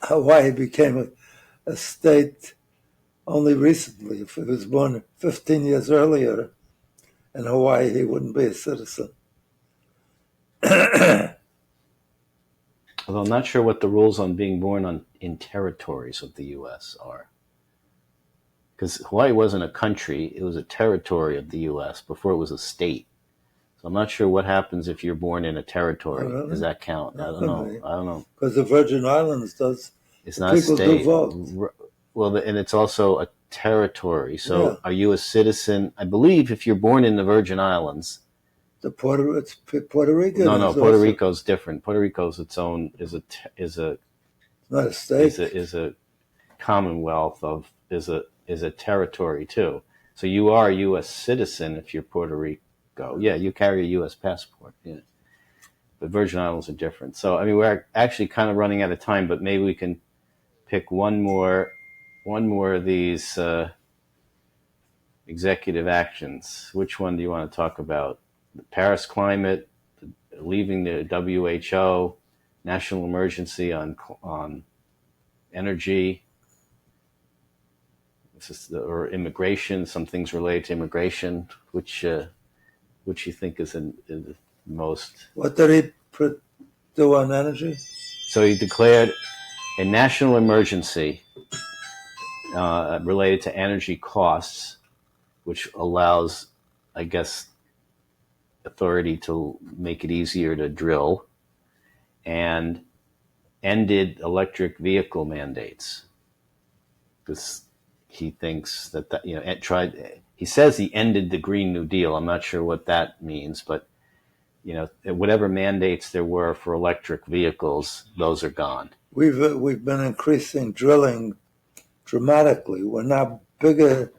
Hawaii became a state only recently. If he was born 15 years earlier in Hawaii, he wouldn't be a citizen. Although I'm not sure what the rules on being born in territories of the U.S. are. because Hawaii wasn't a country; it was a territory of the U.S. before it was a state. So I'm not sure what happens if you're born in a territory. Oh, really? Does that count? I don't know. I don't know. Because the Virgin Islands does. It's the not a people do state. vote. Well, and it's also a territory. So, Yeah. are you a citizen? I believe if you're born in the Virgin Islands, It's Puerto Rico. no, Puerto Rico's different. Puerto Rico's its own is a not a state. is a commonwealth of is a territory too. So you are a U.S. citizen if you're Puerto Rico. Yeah, you carry a U.S. passport. Yeah, but Virgin Islands are different. So I mean, we're actually kind of running out of time, but maybe we can pick one more of these executive actions. Which one do you want to talk about? The Paris climate, leaving the WHO, national emergency on energy, or immigration. Some things related to immigration. Which you think is the most? What did he do on energy? So he declared a national emergency related to energy costs, which allows, I guess, authority to make it easier to drill, and ended electric vehicle mandates. Because he thinks that he says he ended the Green New Deal. I'm not sure what that means, but whatever mandates there were for electric vehicles, those are gone. We've been increasing drilling dramatically. We're now bigger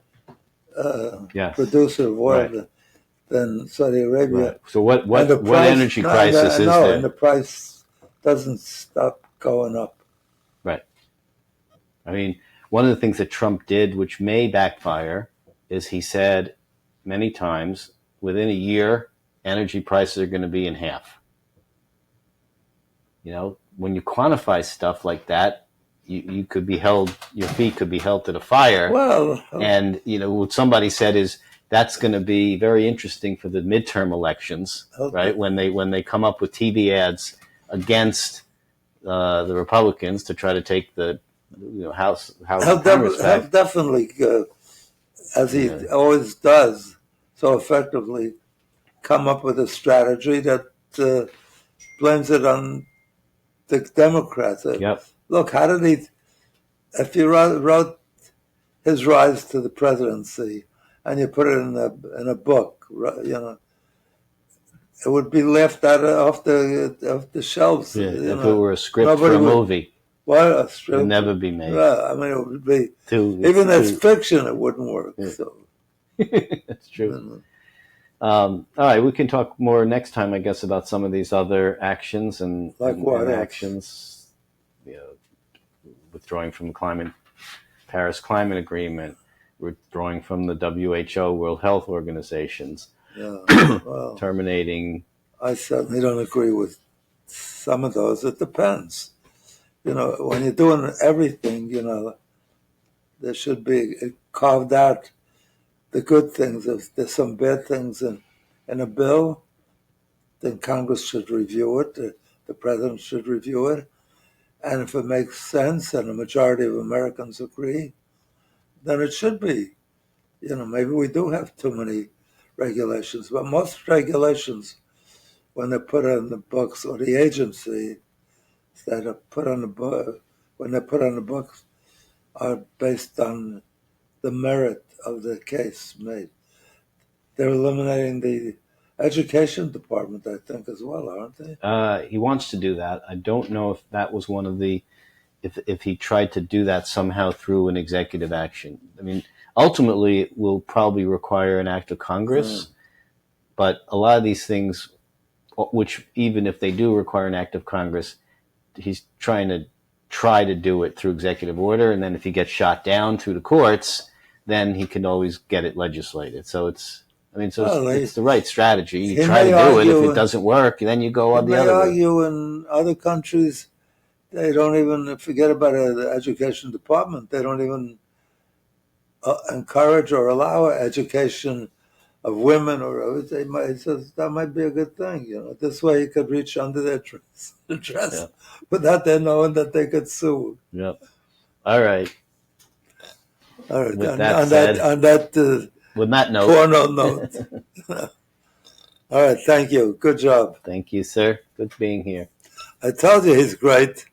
producer of oil than Saudi Arabia. Right. So what energy crisis is there? And the price doesn't stop going up. Right. I mean, one of the things that Trump did, which may backfire, is he said many times, within a year, energy prices are going to be in half. When you quantify stuff like that, you could be held, your feet could be held to the fire. Well, and what somebody said is that's going to be very interesting for the midterm elections, right? When they come up with TV ads against the Republicans to try to take the House Congress back. He'll definitely, as he always does, so effectively, come up with a strategy that blames it on the Democrats. Yep. Look, how did he? If you wrote his rise to the presidency and you put it in a book, it would be left off the shelves. Yeah, if it were a script for a movie, a script it would never be made. Yeah, I mean, it would be even as fiction. It wouldn't work. Yeah. So that's true. All right, we can talk more next time, I guess, about some of these other actions and actions. Withdrawing from the Paris Climate Agreement, withdrawing from the WHO, World Health Organizations, well, terminating. I certainly don't agree with some of those. It depends. When you're doing everything, there should be carved out the good things. If there's some bad things in a bill, then Congress should review it. The president should review it. And if it makes sense and a majority of Americans agree, then it should be. Maybe we do have too many regulations, but most regulations, when they're put on the books, or the agency that are put on the book, when they're put on the books, are based on the merit of the case made. They're eliminating the education department, I think, as well, aren't they? He wants to do that. I don't know if that was one of the, if he tried to do that somehow through an executive action. I mean, ultimately, it will probably require an act of Congress, but a lot of these things, which even if they do require an act of Congress, he's trying to do it through executive order, and then if he gets shot down through the courts, then he can always get it legislated. So it's the right strategy. You try to do it. If it doesn't work, then you go on the other way. They argue in other countries, they don't even forget about the education department. They don't even encourage or allow education of women, or that might be a good thing. This way you could reach under their dress without them knowing that they could sue. Yep. All right. All right. With that said, on that with that note, porno note. All right. Thank you. Good job. thank you, sir. Good being here. I told you he's great.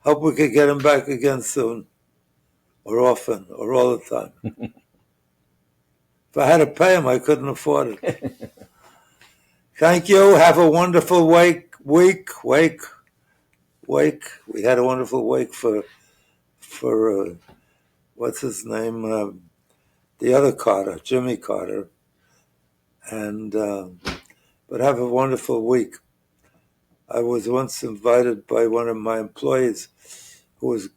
Hope we could get him back again soon, or often, or all the time. If I had to pay him, I couldn't afford it. Thank you. Have a wonderful week. We had a wonderful week for what's his name? The other Carter, Jimmy Carter. And but have a wonderful week. I was once invited by one of my employees who was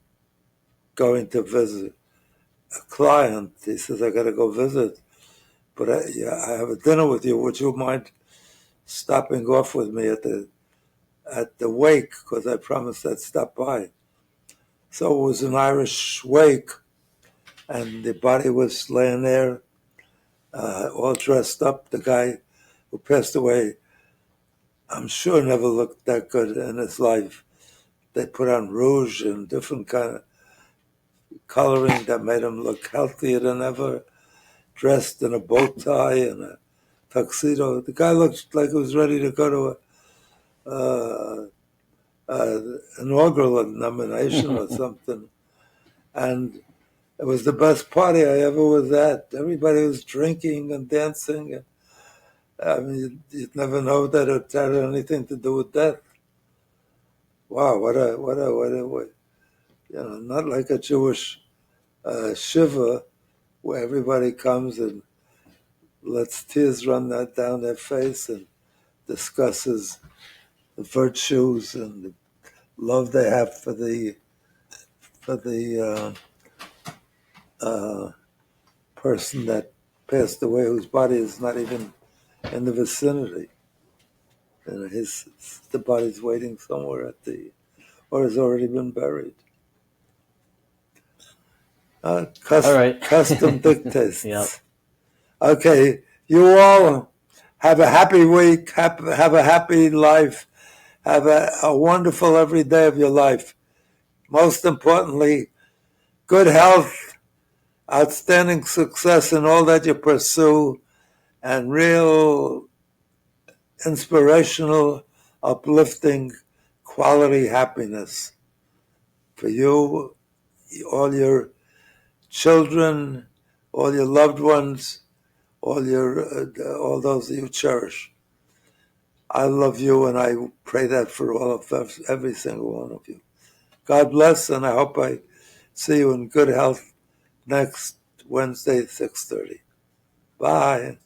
going to visit a client. He says, I got to go visit, but I have a dinner with you. Would you mind stopping off with me at the wake? Because I promised I'd stop by. So it was an Irish wake, and the body was laying there, all dressed up. The guy who passed away, I'm sure, never looked that good in his life. They put on rouge and different kind of coloring that made him look healthier than ever, dressed in a bow tie and a tuxedo. The guy looked like he was ready to go to an inaugural nomination or something. And it was the best party I ever was at. Everybody was drinking and dancing. I mean, you'd never know that it had anything to do with death. Wow, what a, not like a Jewish shiva where everybody comes and lets tears run down their face and discusses the virtues and the love they have for the person that passed away, whose body is not even in the vicinity. And the body's waiting somewhere or has already been buried. All right. Custom dictates. Yep. Okay, you all have a happy week, have a happy life, have a wonderful every day of your life. Most importantly, good health, outstanding success in all that you pursue, and real inspirational, uplifting, quality happiness for you, all your children, all your loved ones, all those that you cherish. I love you, and I pray that for all of us, every single one of you. God bless, and I hope I see you in good health next Wednesday at 6:30. Bye.